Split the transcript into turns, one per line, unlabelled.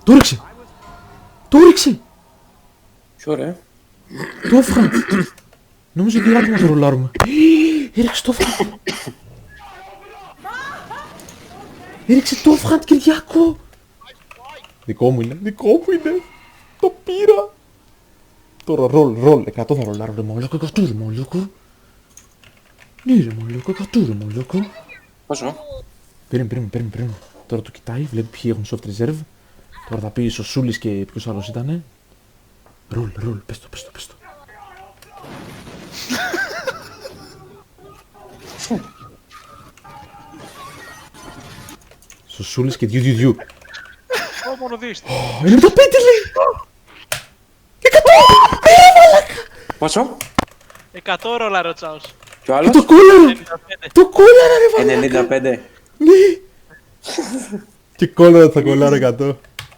Το ρίξε! Το ρίξε!
Ποιο ρε?
Το όφχα! Νομίζω ότι άτομα το ρολάρουμε. Έριξε το όφχα! Έριξε το όφχα, Κυριάκο! Δικό μου είναι, δικό μου είναι! Το πήρα! Τώρα ρολ, 100 θα ρολάρω ρε μόλοκο, 100 ρε μόλοκο! Ναι ρε μόλοκο, 100 ρε μόλοκο!
Πόσο?
Περίμενε. Τώρα το κοιτάει, βλέπει ποιοι έχουν soft reserve. Τώρα θα πει ο Σούλης και ποιος άλλος ήτανε. Ρολ, πες το. Σούλης και διου.
Μόνο δεις.
95 λέει! 100!
Πόσο?
100 ρόλα ρε ο Τσάος.
Ποιο
Και
άλλος?
το κόλλαρα!
95.
Το κόλλαρα ρε μαλάκα!
95.
Ναι! Και κόλλαρα θα κολλάρω 100.